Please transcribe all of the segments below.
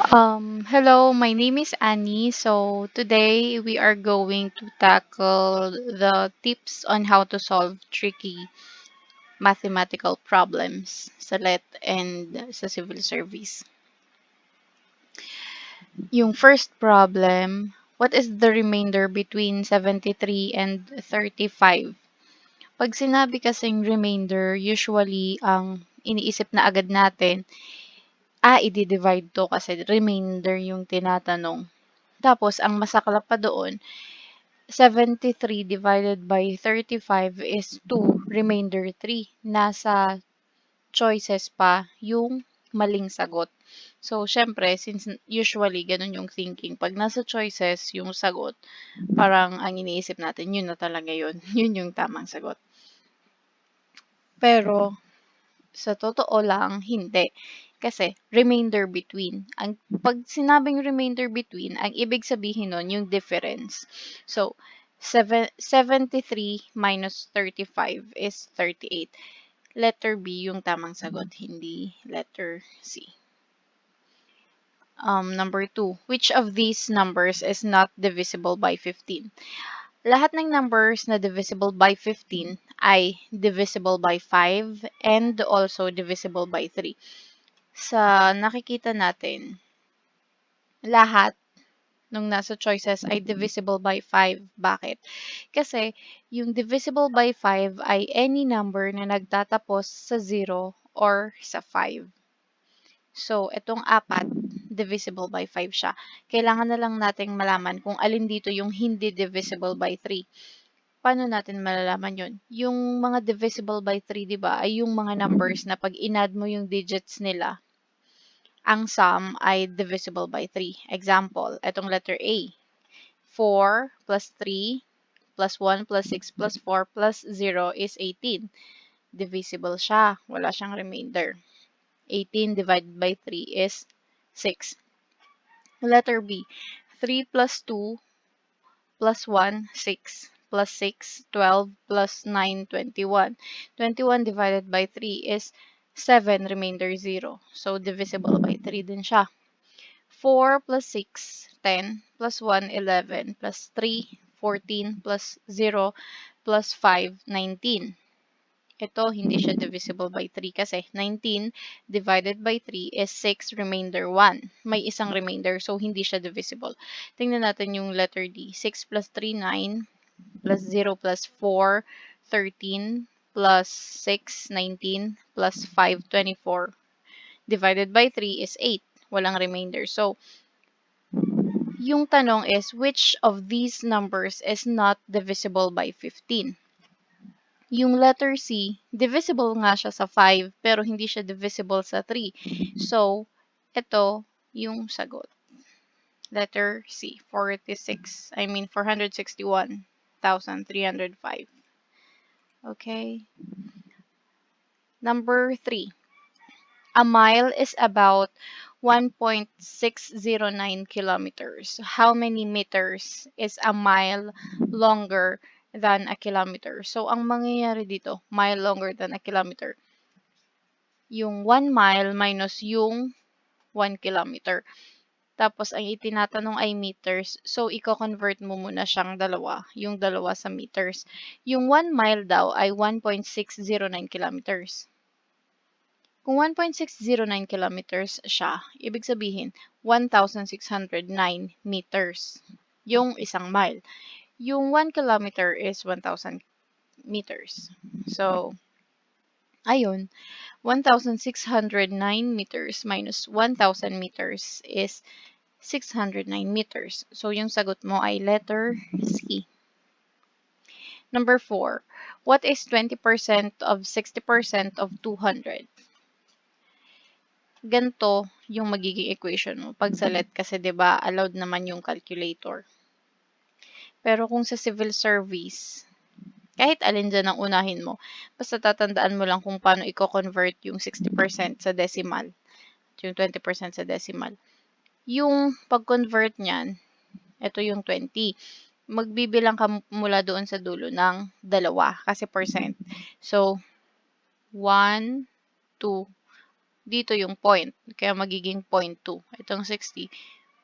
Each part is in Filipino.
Hello, my name is Annie. So today we are going to tackle the tips on how to solve tricky mathematical problems sa LET and sa civil service. Yung first problem, what is the remainder between 73 and 35? Pag sinabi kasing remainder, usually ang iniisip na agad natin, i-divide to kasi remainder yung tinatanong. Tapos, ang masaklap pa doon, 73 divided by 35 is 2, remainder 3. Nasa choices pa yung maling sagot. So, syempre, since usually ganun yung thinking, pag nasa choices yung sagot, parang ang iniisip natin, yun na talaga yun. Yun yung tamang sagot. Pero, sa totoo lang, hindi. Kasi, remainder between. Pag sinabing remainder between, ang ibig sabihin nun, yung difference. So, 73 minus 35 is 38. Letter B yung tamang sagot, hindi letter C. Number 2, which of these numbers is not divisible by 15? Lahat ng numbers na divisible by 15 ay divisible by 5 and also divisible by 3. Sa nakikita natin, lahat nung nasa choices ay divisible by 5. Bakit? Kasi yung divisible by 5 ay any number na nagtatapos sa 0 or sa 5. So, itong 4, divisible by 5 siya. Kailangan na lang nating malaman kung alin dito yung hindi divisible by 3. Paano natin malalaman yun? Yung mga divisible by 3, di ba, ay yung mga numbers na pag inad mo yung digits nila, ang sum ay divisible by 3. Example, itong letter A. 4 plus 3 plus 1 plus 6 plus 4 plus 0 is 18. Divisible siya. Wala siyang remainder. 18 divided by 3 is 6. Letter B. 3 plus 2 plus 1, 6. Plus 6, 12. Plus 9, 21. 21 divided by 3 is 7, remainder 0. So, divisible by 3 din siya. 4 plus 6, 10. Plus 1, 11. Plus 3, 14. Plus 0. Plus 5, 19. Ito, hindi siya divisible by 3 kasi 19 divided by 3 is 6, remainder 1. May isang remainder, so hindi siya divisible. Tingnan natin yung letter D. 6 plus 3, 9. Plus 0 plus 4, 13. Plus 6, 19. Plus 5, 24. Divided by 3 is 8. Walang remainder. So, yung tanong is, which of these numbers is not divisible by 15? Yung letter C, divisible nga siya sa 5, pero hindi siya divisible sa 3. So, ito yung sagot. Letter C, 461,305. Okay. Number 3. A mile is about 1.609 kilometers. How many meters is a mile longer than a kilometer? So, ang mangyayari dito, mile longer than a kilometer. Yung 1 mile minus yung 1 kilometer. Tapos, ang itinatanong ay meters. So, i-convert mo muna siyang dalawa. Yung dalawa sa meters. Yung 1 mile daw ay 1.609 kilometers. Kung 1.609 kilometers siya, ibig sabihin, 1,609 meters. Yung isang mile. Yung 1 kilometer is 1,000 meters. So, ayun, 1,609 meters minus 1,000 meters is 609 meters. So, yung sagot mo ay letter C. Number 4. What is 20% of 60% of 200? Ganito yung magiging equation mo. Pag sa LET kasi 'di ba allowed naman yung calculator. Pero kung sa civil service, kahit alin dyan ang unahin mo, basta tatandaan mo lang kung paano i-convert yung 60% sa decimal, yung 20% sa decimal. Yung pag-convert niyan, ito yung 20. Magbibilang ka mula doon sa dulo ng dalawa kasi percent. So, 1, 2, dito yung point. Kaya magiging 0.2. Itong 60,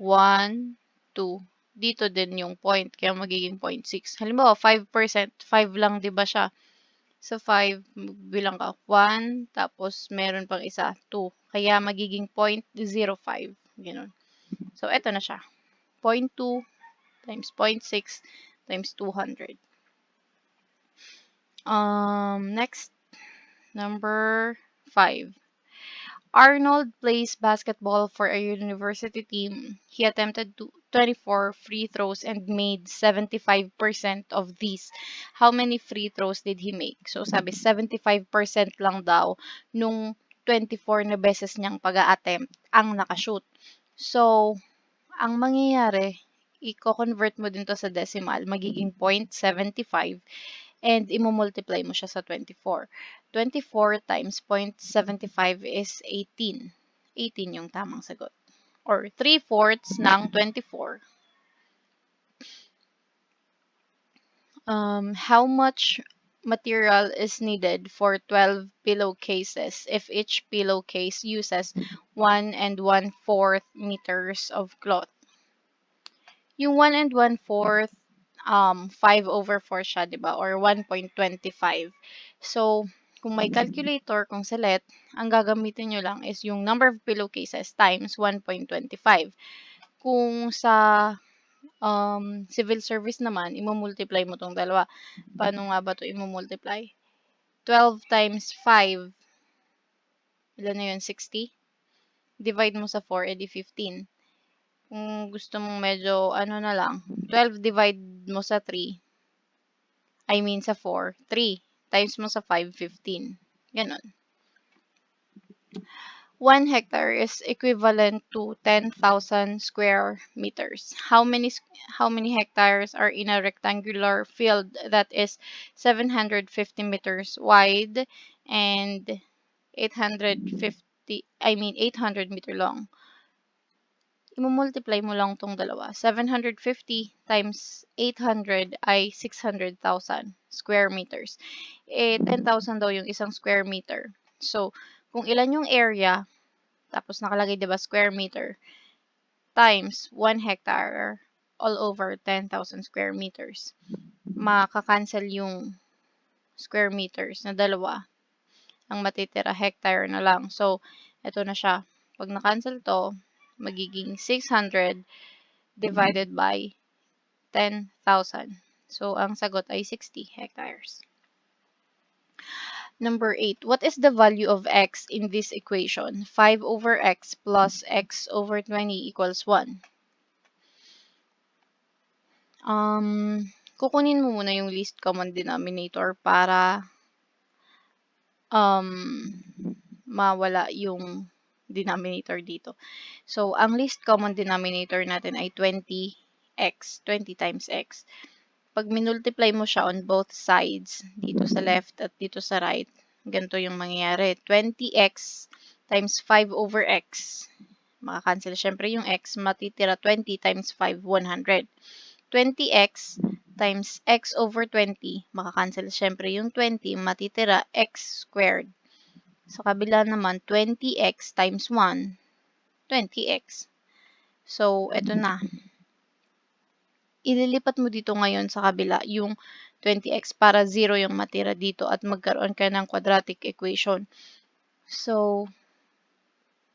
1, 2. Dito din yung point. Kaya magiging 0.6. Halimbawa, 5%. 5 lang, di ba siya? So, 5, bilang ka 1, tapos meron pang isa, 2. Kaya magiging 0.05. Ganun. So, eto na siya. 0.2 times 0.6 times 200. Next, number 5. Arnold plays basketball for a university team. He attempted 24 free throws and made 75% of these. How many free throws did he make? So, sabi, 75% lang daw nung 24 na beses niyang pag-a-attempt ang nakashoot. So, ang mangyayari, i-convert mo din to sa decimal, magiging 0.75 and imumultiply mo siya sa 24. 24 times 0.75 is 18. 18 yung tamang sagot. Or 3/4 ng 24. How much material is needed for 12 pillowcases if each pillowcase uses 1 1/4 meters of cloth? Yung 1 1/4, 5/4 siya, di ba? Or 1.25. So, kung may calculator, kung select, ang gagamitin nyo lang is yung number of pillowcases times 1.25. Kung sa civil service naman, imumultiply mo tong dalawa. Paano nga ba ito imumultiply? 12 times 5, ilan na yun? 60? Divide mo sa 4, edi 15. Kung gusto mong medyo, na lang, 12 divide mo sa 3, sa 4, 3 times mo sa 5, 15. Ganon. 1 hectare is equivalent to 10,000 square meters. How many hectares are in a rectangular field that is 750 meters wide and 800 meter long? Imumultiply mo lang tong dalawa. 750 times 800 ay 600,000 square meters. 10,000 daw yung isang square meter. So, kung ilan yung area, tapos nakalagay 'di ba square meter, times 1 hectare all over 10,000 square meters. Makaka-cancel yung square meters na dalawa. Ang matitira hectare na lang. So, ito na siya. Pag na-cancel to, magiging 600 divided by 10,000. So, ang sagot ay 60 hectares. Number 8. What is the value of x in this equation? 5 over x plus x over 20 equals 1. Kukunin mo muna yung least common denominator para mawala yung denominator dito. So, ang least common denominator natin ay 20x, 20 times x. Pag minultiply mo siya on both sides, dito sa left at dito sa right, ganito yung mangyayari. 20x times 5 over x. Makakancel syempre yung x, matitira 20 times 5, 100. 20x times x over 20, makakancel syempre yung 20, matitira x squared. Sa kabila naman, 20x times 1, 20x. So, eto na. Ililipat mo dito ngayon sa kabila yung 20x para 0 yung matira dito at magkaroon ka ng quadratic equation. So,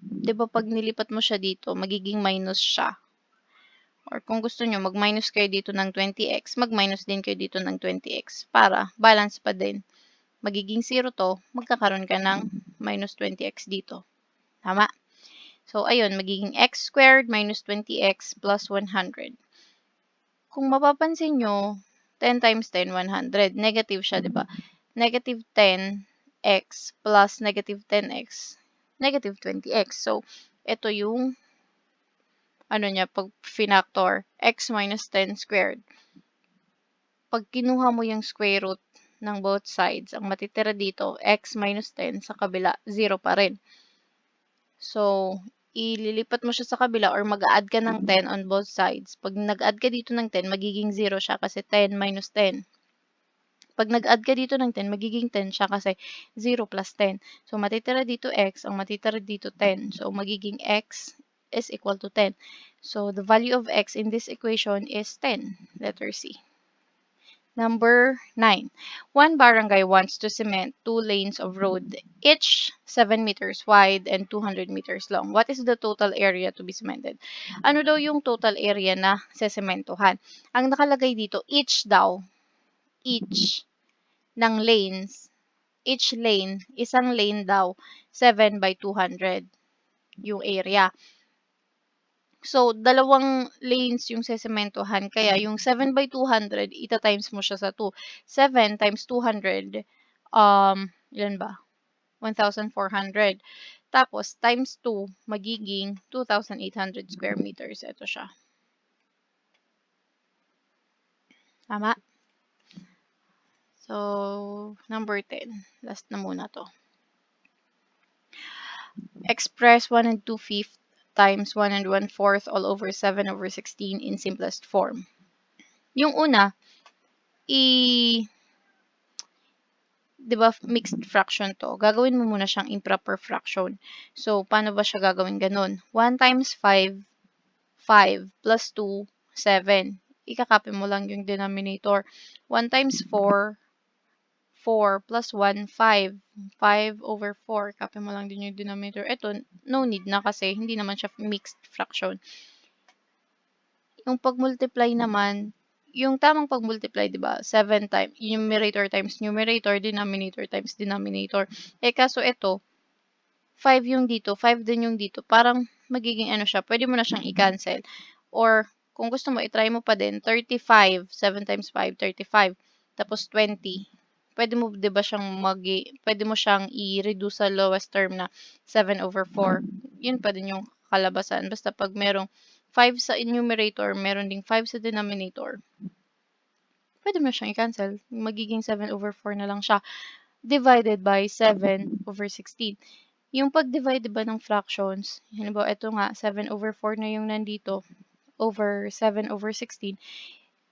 di ba pag nilipat mo siya dito, magiging minus siya. Or kung gusto nyo, mag-minus kayo dito ng 20x, mag-minus din kayo dito ng 20x para balance pa din. Magiging 0 to, magkakaroon ka ng minus 20x dito. Tama? So, ayun, magiging x squared minus 20x plus 100. Kung mapapansin nyo, 10 times 10, 100. Negative siya, di ba? Negative 10x plus negative 10x, negative 20x. So, ito yung niya, pag finactor, x minus 10 squared. Pag kinuha mo yung square root ng both sides, ang matitira dito, x minus 10, sa kabila, 0 pa rin. So, ililipat mo siya sa kabila or mag-add ka ng 10 on both sides. Pag nag-add ka dito ng 10, magiging 0 siya kasi 10 minus 10. Pag nag-add ka dito ng 10, magiging 10 siya kasi 0 plus 10. So, matitira dito x, ang matitira dito 10. So, magiging x is equal to 10. So, the value of x in this equation is 10. Letter C. Number 9. One barangay wants to cement 2 lanes of road, each 7 meters wide and 200 meters long. What is the total area to be cemented? Ano daw yung total area na sesementohan? Ang nakalagay dito, each daw, each ng lanes, each lane, isang lane daw, 7 by 200 yung area. So, dalawang lanes yung sesementohan. Kaya, yung 7 by 200, ita-times mo siya sa 2. 7 times 200, ilan ba? 1,400. Tapos, times 2, magiging 2,800 square meters. Ito siya. Tama? So, number 10. Last na muna to. Express 1 and 2/5 times 1 and 1/4 all over 7 over 16 in simplest form. Yung una, 'di ba, mixed fraction to. Gagawin mo muna siyang improper fraction. So, paano ba siya gagawin ganun? 1 times 5, 5 plus 2, 7. Ikakopy mo lang yung denominator. 1 times 4, 4 plus 1, 5. 5 over 4. Copy mo lang din yung denominator. Ito, no need na kasi hindi naman siya mixed fraction. Yung pag-multiply naman, yung tamang pag-multiply, di ba? 7 times, numerator times numerator, denominator times denominator. Eh, kaso ito, 5 yung dito, 5 din yung dito. Parang magiging ano siya, pwede mo na siyang i-cancel. Or, kung gusto mo, i-try mo pa din, 35, 7 times 5, 35. Tapos 20. Pwede mo, di ba, pwede mo siyang i-reduce sa lowest term na 7 over 4. Yun pa din yung kalabasan. Basta pag merong 5 sa numerator, meron ding 5 sa denominator, pwede mo siyang i-cancel. Magiging 7 over 4 na lang siya. Divided by 7 over 16. Yung pag-divide ba ng fractions, halimbawa, ito nga, 7 over 4 na yung nandito, over 7 over 16,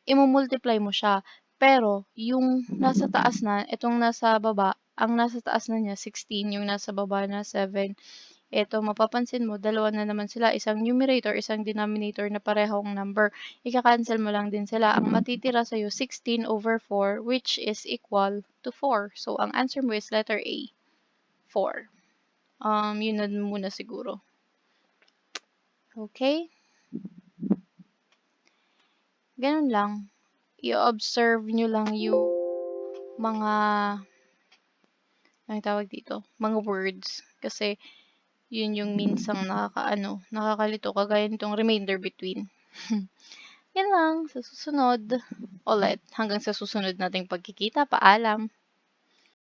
imumultiply mo siya. Pero, yung nasa taas na, itong nasa baba, ang nasa taas na niya, 16, yung nasa baba na 7, ito, mapapansin mo, dalawa na naman sila. Isang numerator, isang denominator na parehong number. Ika-cancel mo lang din sila. Ang matitira sa'yo, 16 over 4, which is equal to 4. So, ang answer mo is letter A, 4. Yun na muna siguro. Okay? Ganun lang. I-observe nyo lang yung mga, ano tawag dito? Mga words. Kasi, yun yung minsang nakakalito, kagaya nitong remainder between. Yan lang, sa susunod ulit. Hanggang sa susunod nating pagkikita, paalam.